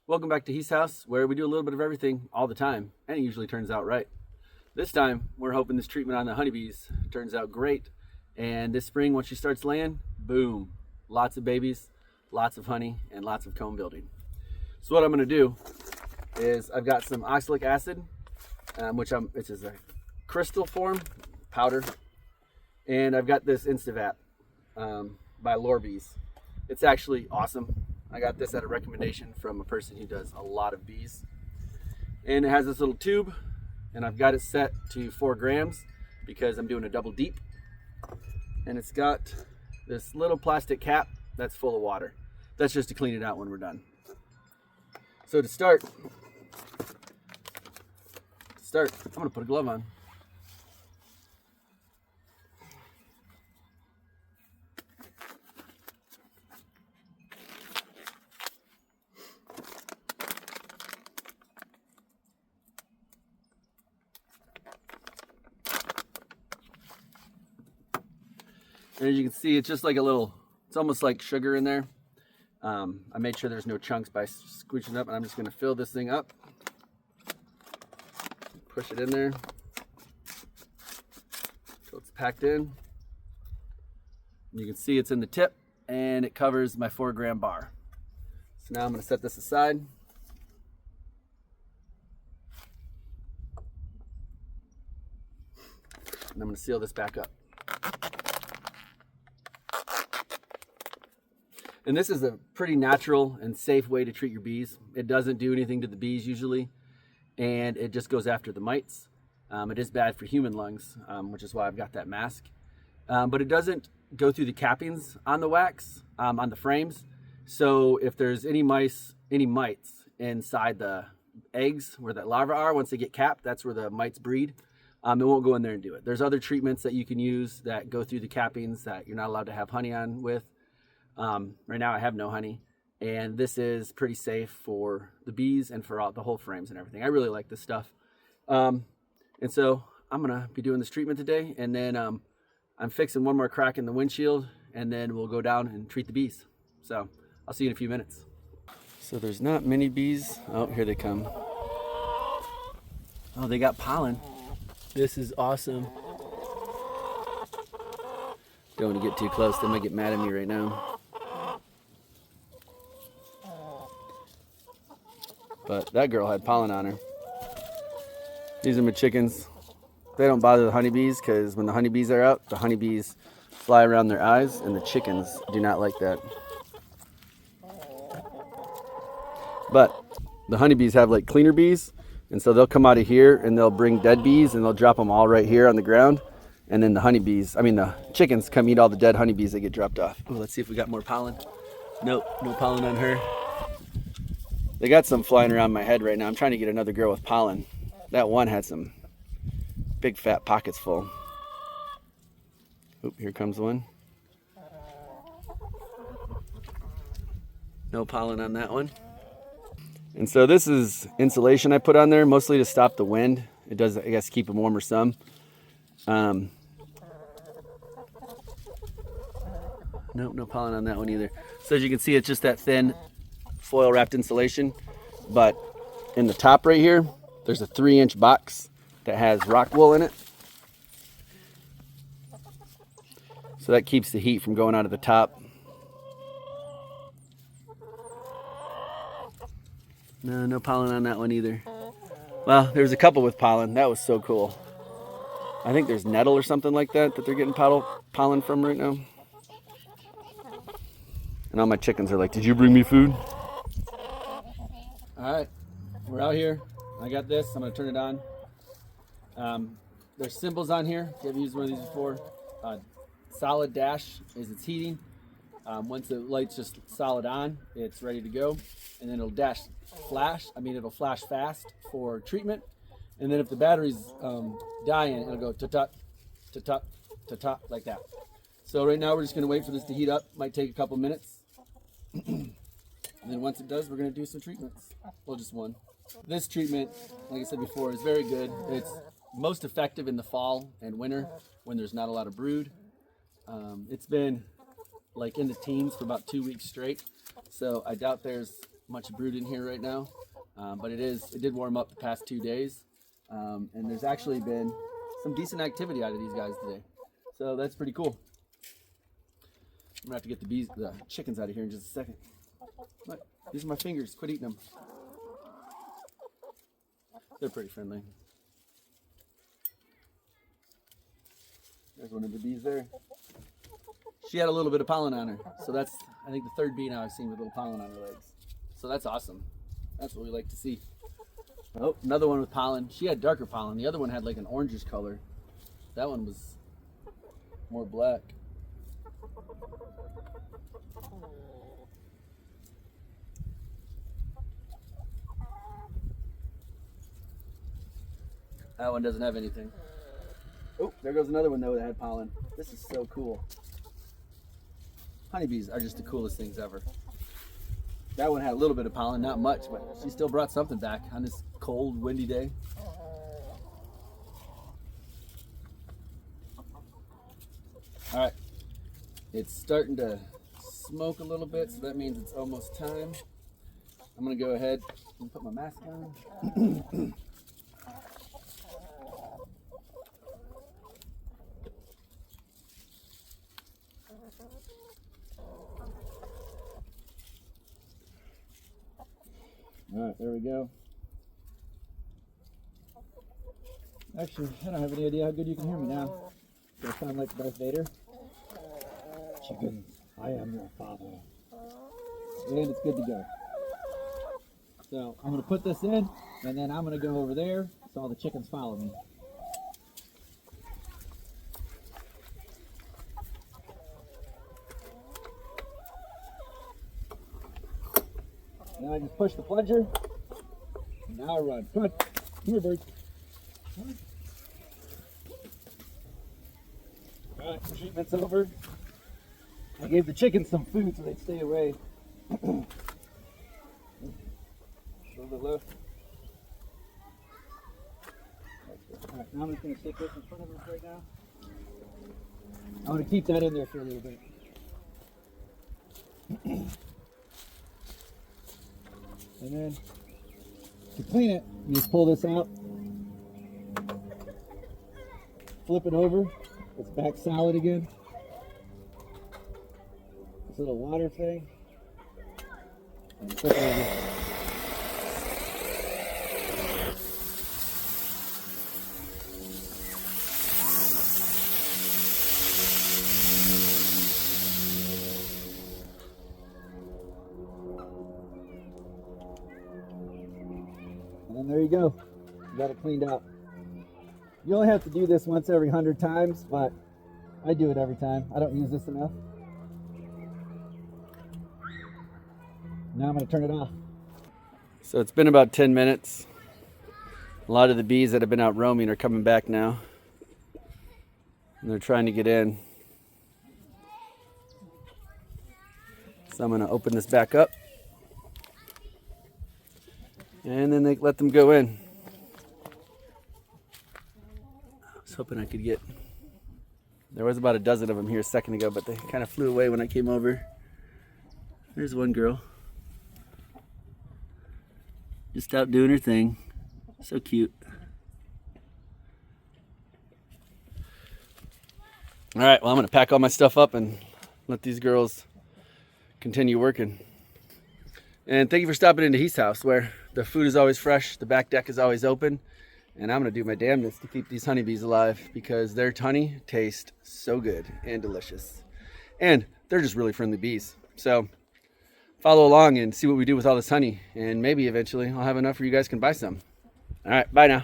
Welcome back to He's House, where we do a little bit of everything all the time, and it usually turns out right. This time, we're hoping this treatment on the honeybees turns out great, and this spring, once she starts laying, boom, lots of babies, lots of honey, and lots of comb building. So what I'm going to do is I've got some oxalic acid, which is a crystal form powder, and I've got this Instantvap by Lorobbees. It's actually awesome. I got this at a recommendation from a person who does a lot of bees. And it has this little tube, and I've got it set to 4 grams because I'm doing a double deep. And it's got this little plastic cap that's full of water. That's just to clean it out when we're done. So to start, I'm gonna put a glove on. And as you can see, it's just like it's almost like sugar in there. I made sure there's no chunks by squeezing it up, and I'm just gonna fill this thing up. Push it in there until it's packed in. You can see it's in the tip, and it covers my 4 gram bar. So now I'm gonna set this aside. And I'm gonna seal this back up. And this is a pretty natural and safe way to treat your bees. It doesn't do anything to the bees usually, and it just goes after the mites. It is bad for human lungs, which is why I've got that mask. But it doesn't go through the cappings on the wax, on the frames. So if there's any mites inside the eggs where the larvae are, once they get capped, that's where the mites breed. It won't go in there and do it. There's other treatments that you can use that go through the cappings that you're not allowed to have honey on with. Right now I have no honey, and this is pretty safe for the bees and for the whole frames and everything. I really like this stuff. And so I'm gonna be doing this treatment today, and then I'm fixing one more crack in the windshield, and then we'll go down and treat the bees. So I'll see you in a few minutes. So there's not many bees. Oh, here they come. Oh, they got pollen. This is awesome. Don't want to get too close, they might get mad at me right now. But that girl had pollen on her. These are my chickens. They don't bother the honeybees because when the honeybees are out, the honeybees fly around their eyes, and the chickens do not like that. But the honeybees have like cleaner bees, and so they'll come out of here and they'll bring dead bees and they'll drop them all right here on the ground. And then the chickens come eat all the dead honeybees that get dropped off. Ooh, let's see if we got more pollen. Nope, no pollen on her. They got some flying around my head right now. I'm trying to get another girl with pollen. That one had some big fat pockets full. Oop, here comes one. No pollen on that one. And so this is insulation I put on there, mostly to stop the wind. It does, I guess, keep them warmer some. Nope, no pollen on that one either. So as you can see, it's just that thin foil wrapped insulation, but in the top right here, there's a 3-inch box that has rock wool in it. So that keeps the heat from going out of the top. No pollen on that one either. Well, there's a couple with pollen. That was so cool. I think there's nettle or something like that they're getting pollen from right now. And all my chickens are like, did you bring me food? All right, we're out here. I got this, I'm gonna turn it on. There's symbols on here, if you ever used one of these before. Solid dash is its heating. Once the light's just solid on, it's ready to go. And then it'll it'll flash fast for treatment. And then if the battery's dying, it'll go ta-ta, ta-ta, ta-ta, like that. So right now we're just gonna wait for this to heat up. Might take a couple minutes. And then once it does, we're gonna do some treatments. Well, just one. This treatment, like I said before, is very good. It's most effective in the fall and winter when there's not a lot of brood. It's been like in the teens for about 2 weeks straight. So I doubt there's much brood in here right now, but it did warm up the past 2 days, and there's actually been some decent activity out of these guys today, so that's pretty cool. I'm gonna have to get the chickens out of here in just a second. Look, these are my fingers. Quit eating them. They're pretty friendly. There's one of the bees there. She had a little bit of pollen on her, so that's, I think, the third bee now I've seen with a little pollen on her legs. So that's awesome. That's what we like to see. Oh, another one with pollen. She had darker pollen. The other one had like an orangish color. That one was more black. That one doesn't have anything. Oh, there goes another one though that had pollen. This is so cool. Honeybees are just the coolest things ever. That one had a little bit of pollen, not much, but she still brought something back on this cold, windy day. All right, it's starting to smoke a little bit, so that means it's almost time. I'm gonna go ahead and put my mask on. All right, there we go. Actually, I don't have any idea how good you can hear me now. Do I sound like Darth Vader? Chickens, I am your father. And it's good to go. So I'm going to put this in, and then I'm going to go over there so all the chickens follow me. Now I just push the plunger, and now I run. Come on, come here, birds. Come on. All right, treatment's over. I gave the chickens some food so they'd stay away. A little bit low. All right, now I'm just going to stick this in front of us right now. I want to keep that in there for a little bit. And then to clean it, you just pull this out, flip it over, it's back solid again. This little water thing, and flip it over. And there you go. You got it cleaned out. You only have to do this once every 100 times, but I do it every time. I don't use this enough. Now I'm going to turn it off. So it's been about 10 minutes. A lot of the bees that have been out roaming are coming back now. And they're trying to get in. So I'm going to open this back up. And then they let them go in. I was hoping I could get... There was about a dozen of them here a second ago, but they kind of flew away when I came over. There's one girl. Just out doing her thing. So cute. All right, well, I'm going to pack all my stuff up and let these girls continue working. And thank you for stopping into Heath's house, where the food is always fresh, the back deck is always open, and I'm going to do my damnedest to keep these honeybees alive because their honey tastes so good and delicious. And they're just really friendly bees. So follow along and see what we do with all this honey, and maybe eventually I'll have enough where you guys can buy some. All right, bye now.